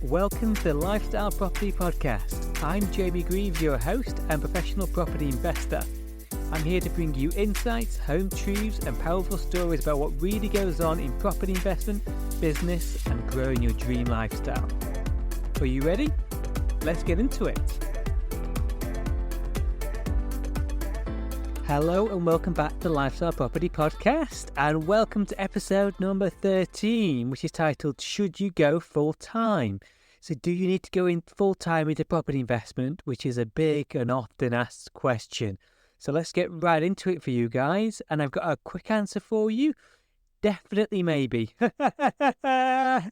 Welcome to the Lifestyle Property Podcast. I'm Jamie Greaves, your host and professional property investor. I'm here to bring you insights, home truths and powerful stories about what really goes on in property investment, business and growing your dream lifestyle. Are you ready? Let's get into it. Hello and welcome back to the Lifestyle Property Podcast, and welcome to episode number 13, which is titled, Should You Go Full Time? So do you need to go in full time into property investment, which is a big and often asked question. So let's get right into it for you guys, and I've got a quick answer for you. Definitely maybe. That's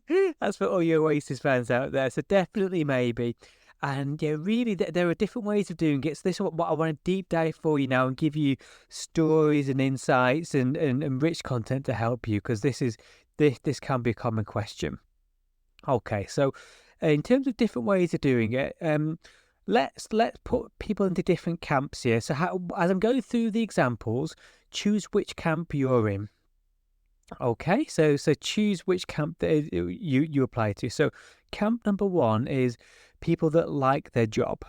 for all your Oasis fans out there. So definitely maybe. And yeah, really, there are different ways of doing it. So this is what I want to deep dive for you now and give you stories and insights and rich content to help you, because this can be a common question. Okay, so in terms of different ways of doing it, let's put people into different camps here. So as I'm going through the examples, choose which camp you're in. Okay, so choose which camp that you apply to. So camp number one is people that like their job.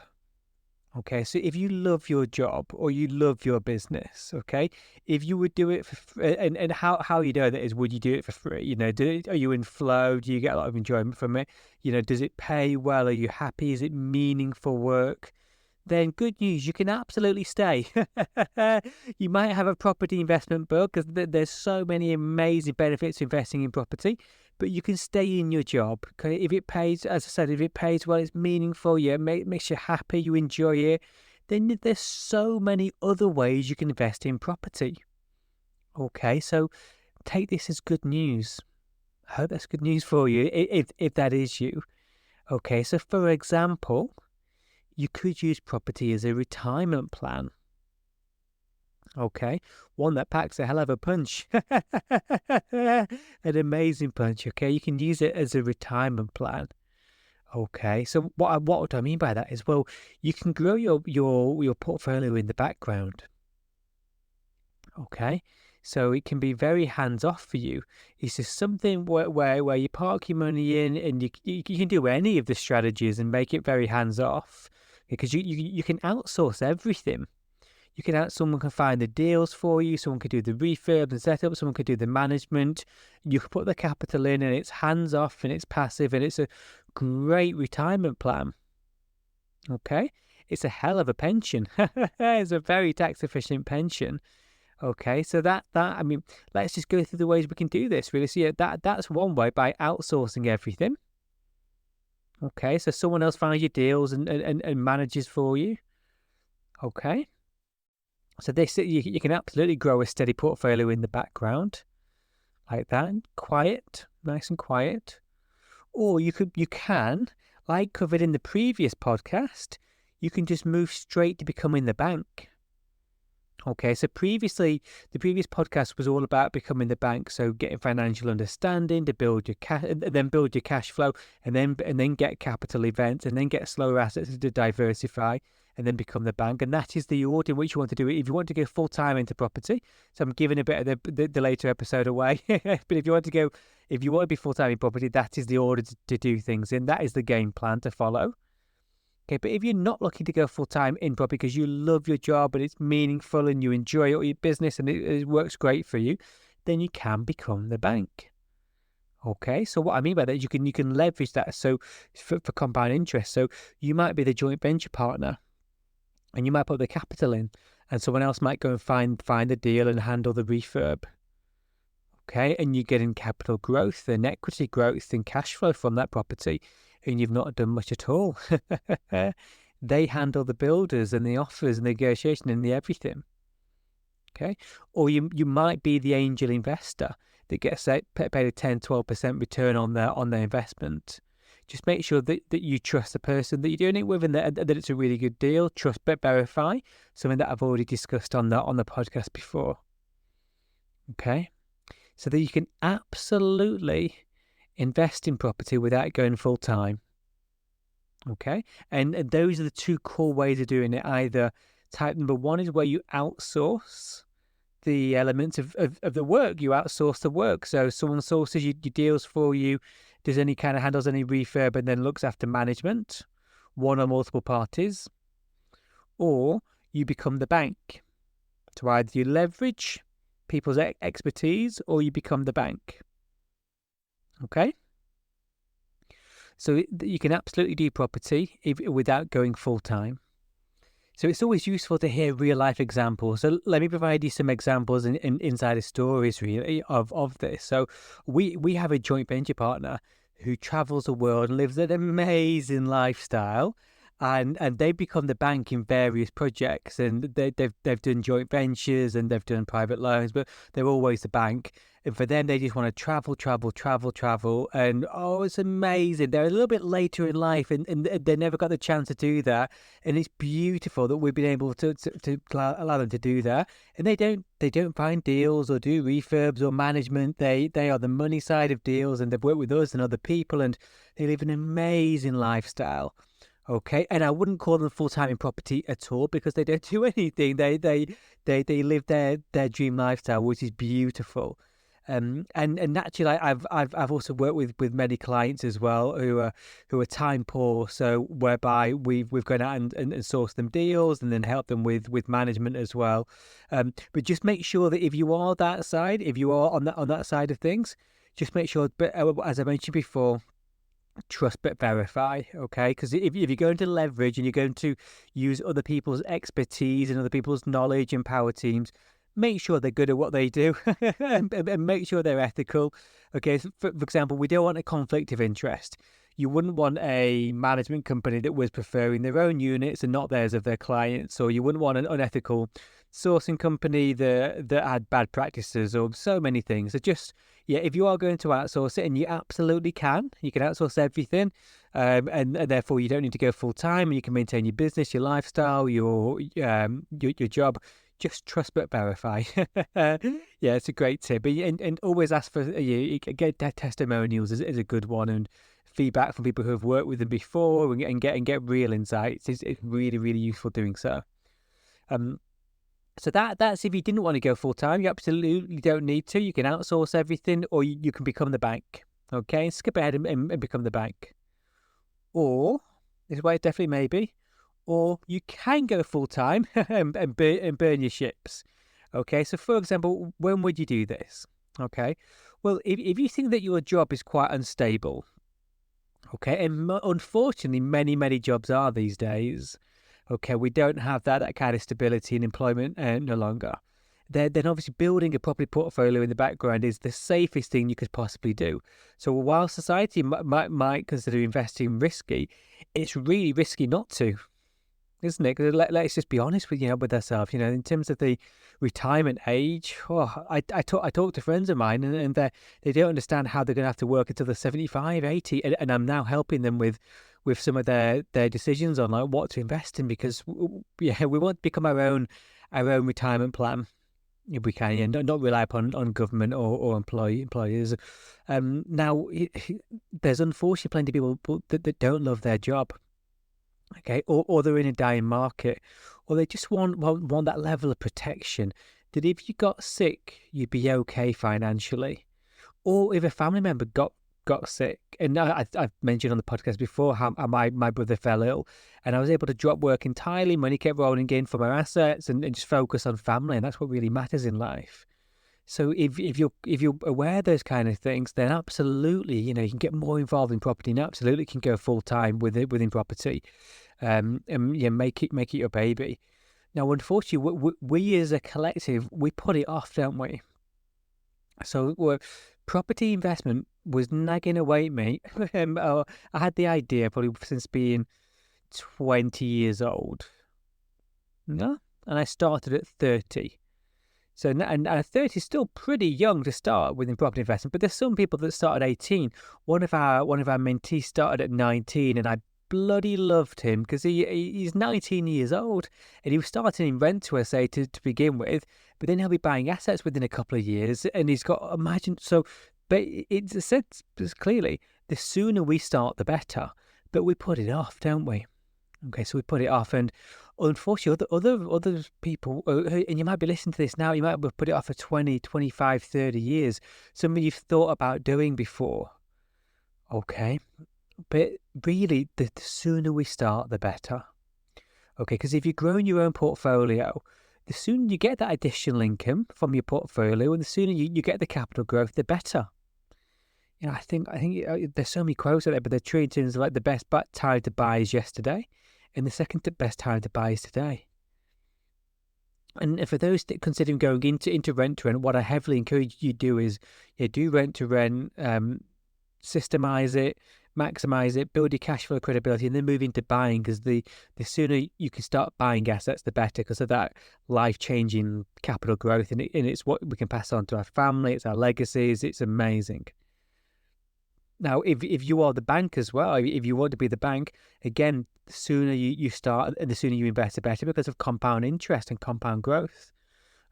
Okay, so if you love your job or you love your business, okay, if you would do it for free, and how you know that is, would you do it for free? You know, are you in flow? Do you get a lot of enjoyment from it? You know, does it pay well? Are you happy? Is it meaningful work? Then good news, you can absolutely stay. You might have a property investment bug because there's so many amazing benefits to investing in property, but you can stay in your job. Okay, if it pays, as I said, if it pays well, it's meaningful, yeah, makes you happy, you enjoy it, then there's so many other ways you can invest in property. Okay, so take this as good news. I hope that's good news for you, if that is you. Okay, so for example, you could use property as a retirement plan. Okay, one that packs a hell of a punch. An amazing punch, okay? You can use it as a retirement plan. Okay, so what do I mean by that is, well, you can grow your portfolio in the background. Okay, so it can be very hands-off for you. It's just something where you park your money in, and you can do any of the strategies and make it very hands-off, because you can outsource everything. Someone can find the deals for you, someone could do the refurb and setup, someone could do the management. You can put the capital in, and it's hands-off and it's passive, and it's a great retirement plan. Okay, it's a hell of a pension. It's a very tax-efficient pension. Okay, so I mean, let's just go through the ways we can do this, really. So yeah, that's one way, by outsourcing everything. Okay, so someone else finds your deals and manages for you. Okay, so you can absolutely grow a steady portfolio in the background, like that, quiet, nice and quiet. Or you can, like covered in the previous podcast, you can just move straight to becoming the bank. Okay, so previously, the previous podcast was all about becoming the bank, so getting financial understanding to build your then build your cash flow, and then get capital events, and then get slower assets to diversify, and then become the bank. And that is the order in which you want to do it if you want to go full time into property. So I'm giving a bit of the later episode away, but if you want to be full time in property, that is the order to do things in. That is the game plan to follow. Okay, but if you're not looking to go full-time in property because you love your job and it's meaningful and you enjoy your business and it works great for you, then you can become the bank. Okay, so what I mean by that is you can leverage that so for compound interest. So you might be the joint venture partner and you might put the capital in, and someone else might go and find the deal and handle the refurb. Okay, and you're getting capital growth and equity growth and cash flow from that property, and you've not done much at all. They handle the builders and the offers and the negotiation and the everything. Okay, or you might be the angel investor that gets paid a 10-12% return on their investment. Just make sure that you trust the person that you're doing it with, and that it's a really good deal. Trust but verify, something that I've already discussed on the podcast before. Okay, so that you can absolutely invest in property without going full time. Okay, and those are the two core ways of doing it. Either type number one is where you outsource the elements of the work. You outsource the work. So someone sources your deals for you, does any kind of handles any refurb, and then looks after management, one or multiple parties. Or you become the bank. So either you leverage people's expertise or you become the bank. Okay? So you can absolutely do property without going full time. So it's always useful to hear real life examples. So let me provide you some examples in insider stories really of this. So we have a joint venture partner who travels the world and lives an amazing lifestyle. And they've become the bank in various projects, and they've done joint ventures and they've done private loans, but they're always the bank. And for them, they just want to travel, and it's amazing. They're a little bit later in life, and they never got the chance to do that. And it's beautiful that we've been able to allow them to do that. And they don't find deals or do refurbs or management. They are the money side of deals, and they've worked with us and other people, and they live an amazing lifestyle. Okay, and I wouldn't call them full-time in property at all because they don't do anything. They live their dream lifestyle, which is beautiful. And naturally, I've also worked with many clients as well who are time poor. So whereby we've gone out and sourced them deals and then helped them with management as well. But just make sure that if you are that side, if you are on that side of things, just make sure. But as I mentioned before, trust but verify, okay? Because if you're going to leverage and you're going to use other people's expertise and other people's knowledge and power teams, make sure they're good at what they do and make sure they're ethical. Okay, so for example, we don't want a conflict of interest. You wouldn't want a management company that was preferring their own units and not theirs of their clients, or you wouldn't want an unethical sourcing company that had bad practices, or so many things. So just, if you are going to outsource it, and you absolutely can, you can outsource everything, and therefore you don't need to go full time, and you can maintain your business, your lifestyle, your job. Just trust but verify. It's a great tip. And always ask for get testimonials is a good one, and feedback from people who have worked with them before, and get real insights. It's really, really useful doing so. So that's if you didn't want to go full time. You absolutely don't need to. You can outsource everything, or you can become the bank. Okay, skip ahead and become the bank. Or this is why it definitely may be. Or you can go full time and burn your ships. Okay, so for example, when would you do this? Okay, well, if you think that your job is quite unstable, okay, and unfortunately many jobs are these days. Okay, we don't have that kind of stability in employment no longer. Then obviously building a property portfolio in the background is the safest thing you could possibly do. So while society might consider investing risky, it's really risky not to, isn't it? Because let's just be honest with ourselves. In terms of the retirement age, I talk to friends of mine, and they don't understand how they're going to have to work until they're 75, 80, and I'm now helping them with some of their decisions on like what to invest in, because we want to become our own retirement plan if we can, and not rely upon government or employers. Now there's unfortunately plenty of people that don't love their job. Okay, or they're in a dying market, or they just want that level of protection that if you got sick, you'd be okay financially, or if a family member got sick. And I've mentioned on the podcast before how my brother fell ill, and I was able to drop work entirely. Money kept rolling in from our assets, and just focus on family, and that's what really matters in life. So if you're aware of those kind of things, then absolutely, you can get more involved in property, and absolutely can go full time within property, and make it your baby. Now, unfortunately, we as a collective, we put it off, don't we? So property investment was nagging away at me. I had the idea probably since being 20 years old. No, and I started at 30. So, and 30 is still pretty young to start within property investment, but there's some people that start at 18. One of our mentees started at 19, and I bloody loved him because he's 19 years old, and he was starting in rent to SA to begin with, but then he'll be buying assets within a couple of years, and he's got, imagine, so, but it's said clearly, the sooner we start, the better, but we put it off, don't we? Okay, so we put it off, and unfortunately, other people, and you might be listening to this now, you might have put it off for 20, 25, 30 years. Something you've thought about doing before. Okay, but really, the sooner we start, the better. Okay, because if you're growing your own portfolio, the sooner you get that additional income from your portfolio, and the sooner you get the capital growth, the better. I think there's so many quotes out there, but they're true in terms of like the best time to buy is yesterday, and the second best time to buy is today. And for those that considering going into rent to rent, what I heavily encourage you to do is do rent to rent, systemize it, maximize it, build your cash flow credibility, and then move into buying, because the sooner you can start buying assets, the better, because of that life-changing capital growth, and it's what we can pass on to our family, it's our legacies, it's amazing. Now, if you are the bank as well, if you want to be the bank, again, the sooner you start and the sooner you invest, the better, because of compound interest and compound growth.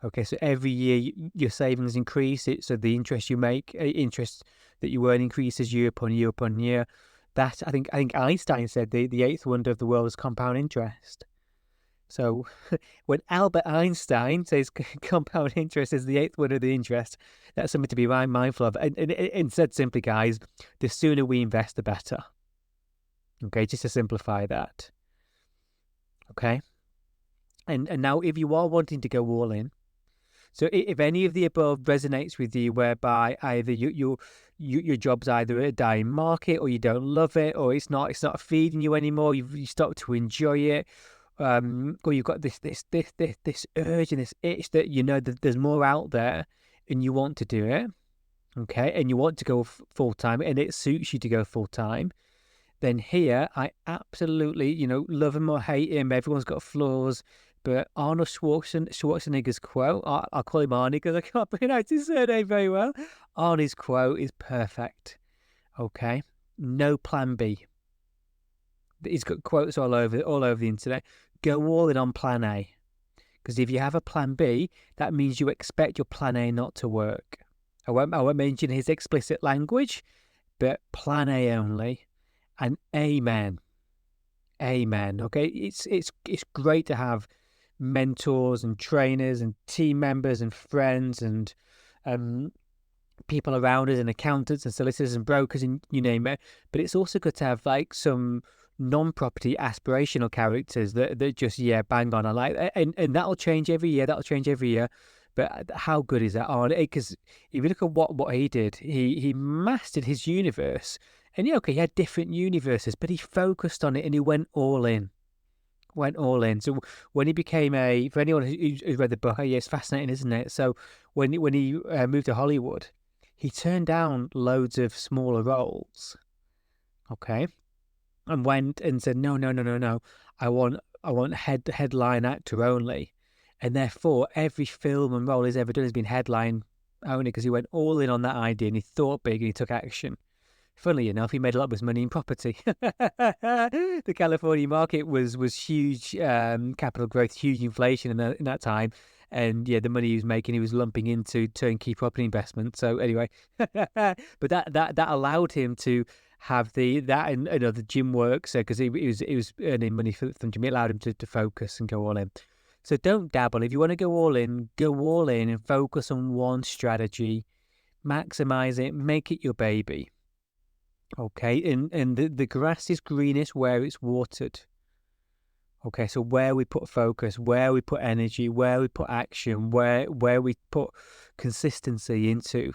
Okay, so every year your savings increase, so the interest you make, interest that you earn increases year upon year upon year. That I think Einstein said the eighth wonder of the world is compound interest. So when Albert Einstein says compound interest is the eighth wonder of the interest, that's something to be mindful of. And said simply, guys, the sooner we invest, the better. Okay, just to simplify that. Okay, and now if you are wanting to go all in, so if any of the above resonates with you, whereby either your job's either a dying market, or you don't love it, or it's not feeding you anymore, you start to enjoy it, or you've got this urge and this itch that that there's more out there, and you want to do it, okay, and you want to go full time, and it suits you to go full time, then here I absolutely, love him or hate him, everyone's got flaws. But Arnold Schwarzenegger's quote, I'll call him Arnie because I can't pronounce his surname very well. Arnie's quote is perfect. Okay, no plan B. He's got quotes all over the internet. Go all in on plan A, because if you have a plan B, that means you expect your plan A not to work. I won't mention his explicit language, but plan A only, and amen. Okay, it's great to have mentors and trainers and team members and friends and people around us, and accountants and solicitors and brokers, and you name it. But it's also good to have like some non-property aspirational characters that just bang on. I like that. And that'll change every year. But how good is that? Because if you look at what he did, he mastered his universe. And he had different universes, but he focused on it and he went all in. So when he became for anyone who's read the book, it's fascinating, isn't it? So when he moved to Hollywood, he turned down loads of smaller roles, okay, and went and said, no, I want headline actor only, and therefore every film and role he's ever done has been headline only, because he went all in on that idea and he thought big and he took action. Funnily enough, he made a lot of his money in property. The California market was huge, capital growth, huge inflation in that time. And the money he was making, he was lumping into turnkey property investment. So anyway, but that allowed him to have the gym works, because he was earning money from gym. It allowed him to focus and go all in. So don't dabble. If you want to go all in and focus on one strategy, maximize it, make it your baby. Okay, and the grass is greenest where it's watered. Okay, so where we put focus, where we put energy, where we put action, where we put consistency into.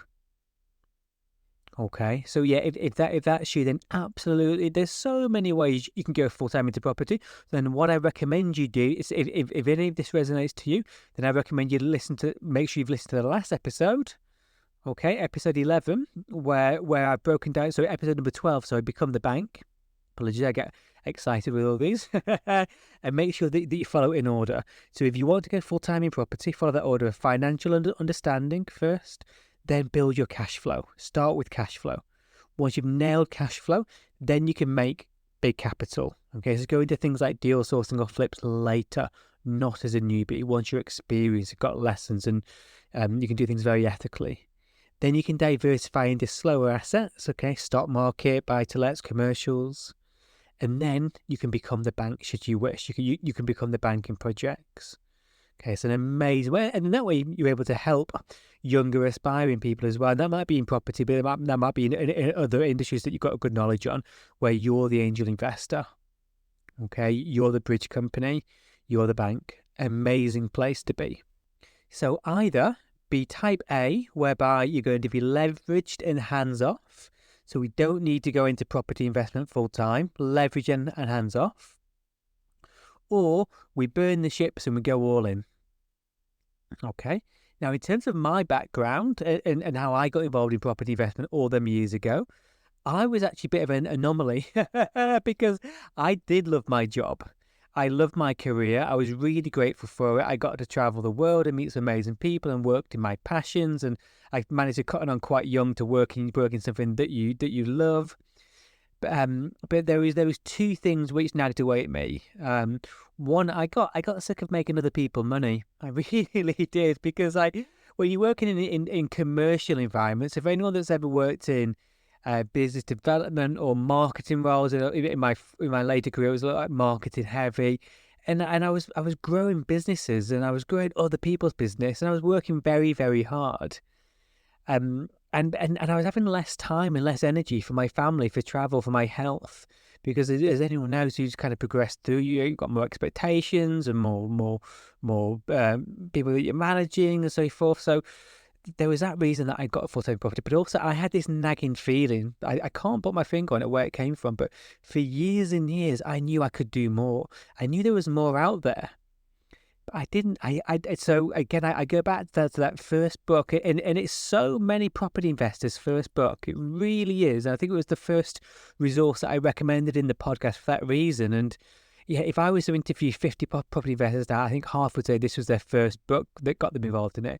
Okay, so if that's you, then absolutely, there's so many ways you can go full time into property. Then what I recommend you do is, if any of this resonates to you, then I recommend you make sure you've listened to the last episode. Okay, episode 11, where I've broken down, so episode number 12, so Become the Bank. Apologies, I get excited with all these. And make sure that you follow it in order. So if you want to go full-time in property, follow that order of financial understanding first, then build your cash flow. Start with cash flow. Once you've nailed cash flow, then you can make big capital. Okay, so go into things like deal sourcing or flips later, not as a newbie. Once you're experienced, you've got lessons, and you can do things very ethically. Then you can diversify into slower assets, okay, stock market, buy-to-lets, commercials. and then you can become the bank should you wish. You can become the bank in projects. Okay, it's an amazing way, and in that way you're able to help younger aspiring people as well. And that might be in property, but that might be in other industries that you've got a good knowledge on, where you're the angel investor. Okay, you're the bridge company, you're the bank. Amazing place to be. So either be type A, whereby you're going to be leveraged and hands off. So we don't need to go into property investment full time, leverage and hands off. Or we burn the ships and we go all in. Okay. Now, in terms of my background and how I got involved in property investment all them years ago, I was actually a bit of an anomaly because I did love my job. I loved my career. I was really grateful for it. I got to travel the world and meet some amazing people and worked in my passions. And I managed to cut on quite young to work in something that you love. But there was two things which nagged away at me. One, I got sick of making other people money. I really did, because when you're working in commercial environments, if anyone that's ever worked in business development or marketing roles, in my later career, it was like marketing heavy, and I was growing businesses and I was growing other people's business, and I was working very, very hard. And I was having less time and less energy for my family, for travel, for my health, because as anyone knows who's kind of progressed through, you've got more expectations and more people that you're managing and so forth. So there was that reason that I got a full-time property, but also I had this nagging feeling. I can't put my finger on it where it came from, but for years and years, I knew I could do more. I knew there was more out there. I didn't. So again, I go back to that first book, and it's so many property investors' first book. It really is. I think it was the first resource that I recommended in the podcast for that reason. And yeah, if I was to interview 50 property investors now, I think half would say this was their first book that got them involved in it.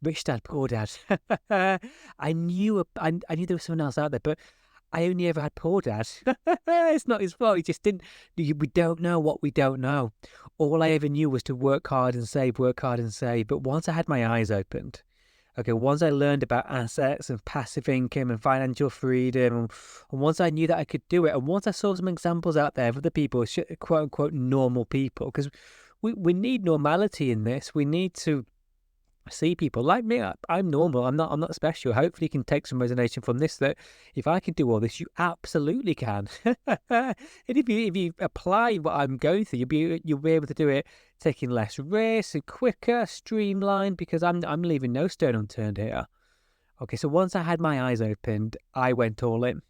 Rich Dad, Poor Dad. I knew there was someone else out there, but I only ever had Poor Dad. It's not his fault. He just didn't. We don't know what we don't know. All I ever knew was to work hard and save, work hard and save. But once I had my eyes opened, okay, once I learned about assets and passive income and financial freedom, and once I knew that I could do it, and once I saw some examples out there of other people, quote unquote, normal people, because we need normality in this. We need to see people like me. I'm normal. I'm not special. Hopefully you can take some resonation from this, that if I can do all this, you absolutely can. And if you apply what I'm going through, you'll be able to do it, taking less risks and quicker, streamlined, because I'm leaving no stone unturned here. Okay, so once I had my eyes opened, I went all in.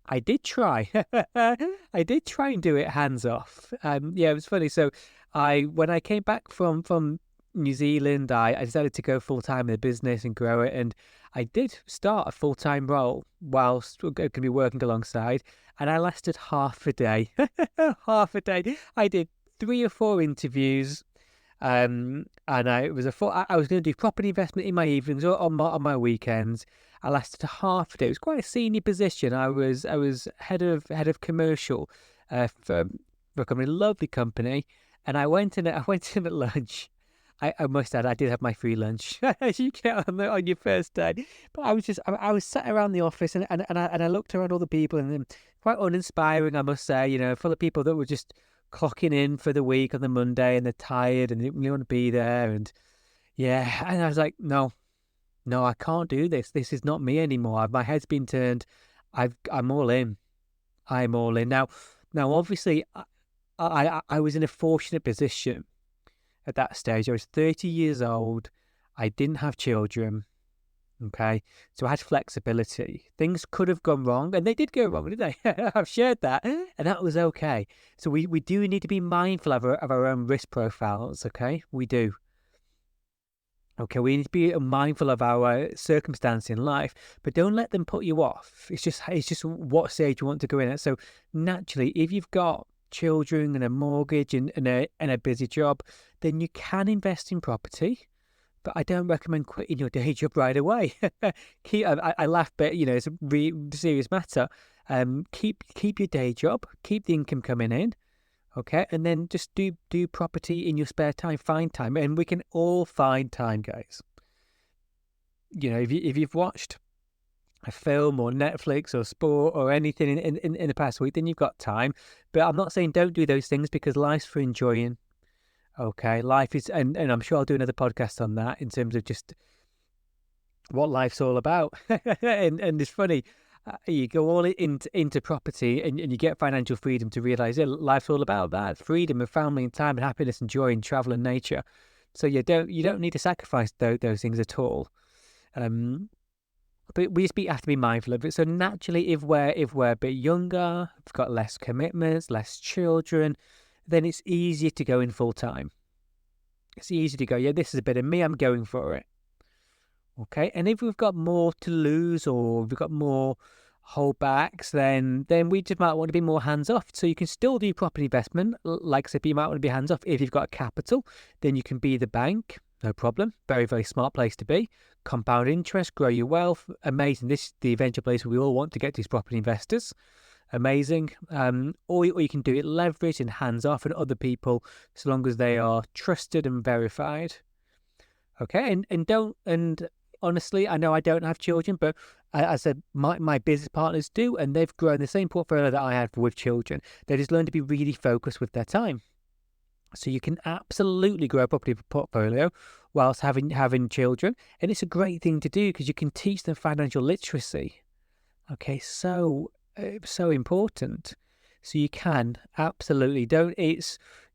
I did try. I did try and do it hands off. Yeah, it was funny. So when I came back from New Zealand, I decided to go full-time in the business and grow it, and I did start a full-time role whilst going to be working alongside, and I lasted half a day. Half a day. I did 3 or 4 interviews, and I was going to do property investment in my evenings or on my weekends. I lasted a half a day. It was quite a senior position. I was head of commercial for a company, lovely company, and I went in at lunch. I must add, I did have my free lunch, as you get on your first day. But I was sat around the office, and I looked around all the people, and quite uninspiring, I must say. Full of people that were just clocking in for the week on the Monday, and they're tired and they didn't really want to be there. And yeah, and I was like, no, I can't do this. This is not me anymore. My head's been turned. I'm all in. I'm all in now. Obviously, I was in a fortunate position. At that stage, I was 30 years old. I didn't have children. Okay. So I had flexibility. Things could have gone wrong, and they did go wrong, didn't they? I've shared that, and that was okay. So we do need to be mindful of our own risk profiles. Okay. We do. Okay. We need to be mindful of our circumstance in life, but don't let them put you off. It's just what stage you want to go in at. So naturally, if you've got children and a mortgage and a busy job, then you can invest in property, but I don't recommend quitting your day job right away. I laugh, but it's a serious matter. Keep your day job, keep the income coming in, okay, and then just do property in your spare time. Find time, and we can all find time, guys. If you've watched a film or Netflix or sport or anything in the past week, then you've got time. But I'm not saying don't do those things, because life's for enjoying. Okay, life is, and I'm sure I'll do another podcast on that in terms of just what life's all about. and it's funny, you go all into property and you get financial freedom to realize life's all about that freedom of family and time and happiness and joy and travel and nature. So you don't need to sacrifice those things at all. But we just have to be mindful of it. So naturally, if we're a bit younger, we've got less commitments, less children, then it's easier to go in full time. It's easy to go, yeah, this is a bit of me, I'm going for it. Okay, and if we've got more to lose or we've got more holdbacks, then we just might want to be more hands off. So you can still do property investment, like I said, but you might want to be hands off. If you've got capital, then you can be the bank, no problem. Very, very smart place to be. Compound interest, grow your wealth, amazing. This is the eventual place we all want to get to as property investors. Amazing. Or you can do it leverage and hands off and other people, so long as they are trusted and verified. Okay, and honestly, I know I don't have children, but I said my business partners do, and they've grown the same portfolio that I had with children. They just learned to be really focused with their time. So you can absolutely grow a property portfolio whilst having children, and it's a great thing to do because you can teach them financial literacy. Okay, so important. So you can absolutely don't. You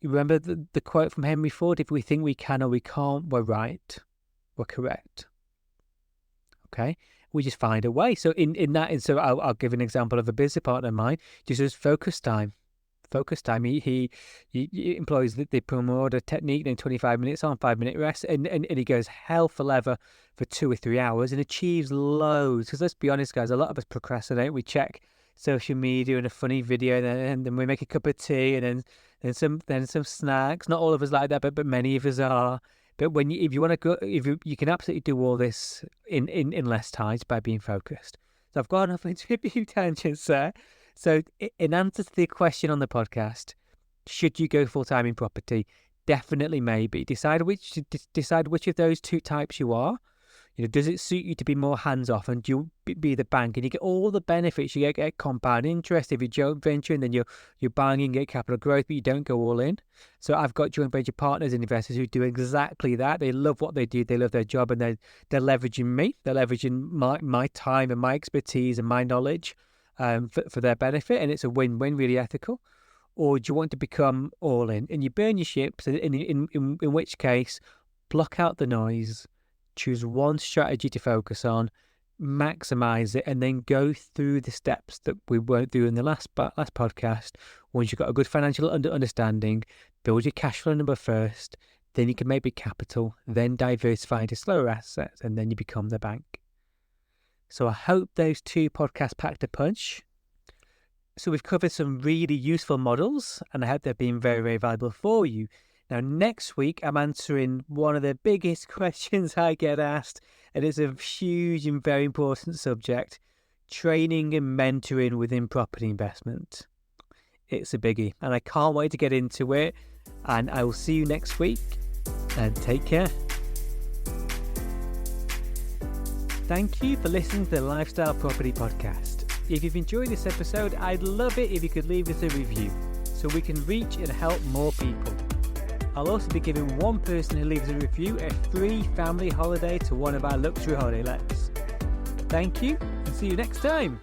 remember the quote from Henry Ford: "If we think we can or we can't, we're right, we're correct." Okay, we just find a way. So in that, and so I'll give an example of a business partner of mine. Just as focus time. He employs the Pomodoro technique, then 25 minutes on, 5-minute rest, and he goes hell for leather for 2 or 3 hours and achieves loads. Because let's be honest, guys, a lot of us procrastinate. We check social media and a funny video, and then we make a cup of tea, and then some snacks. Not all of us like that, but many of us are. But if you want to go, you can absolutely do all this in less time by being focused. So I've gone off into a few tangents there. So in answer to the question on the podcast, should you go full-time in property? Definitely, maybe. Decide which of those two types you are. Does it suit you to be more hands-off and do you be the bank? And you get all the benefits. You get compound interest. If you joint venture, and then you're buying and get capital growth, but you don't go all in. So I've got joint venture partners and investors who do exactly that. They love what they do. They love their job, and they're leveraging me. They're leveraging my time and my expertise and my knowledge for their benefit, and it's a win-win, really ethical. Or do you want to become all in and you burn your ships, in which case block out the noise, choose one strategy to focus on, maximize it, and then go through the steps that we went through in the last podcast. Once you've got a good financial understanding, build your cash flow number first, then you can maybe capital, then diversify into slower assets, and then you become the bank. So I hope those 2 podcasts packed a punch. So we've covered some really useful models, and I hope they've been very, very valuable for you. Now, next week, I'm answering one of the biggest questions I get asked, and it's a huge and very important subject: training and mentoring within property investment. It's a biggie, and I can't wait to get into it. And I will see you next week, and take care. Thank you for listening to the Lifestyle Property Podcast. If you've enjoyed this episode, I'd love it if you could leave us a review so we can reach and help more people. I'll also be giving one person who leaves a review a free family holiday to one of our luxury holiday lets. Thank you, and see you next time.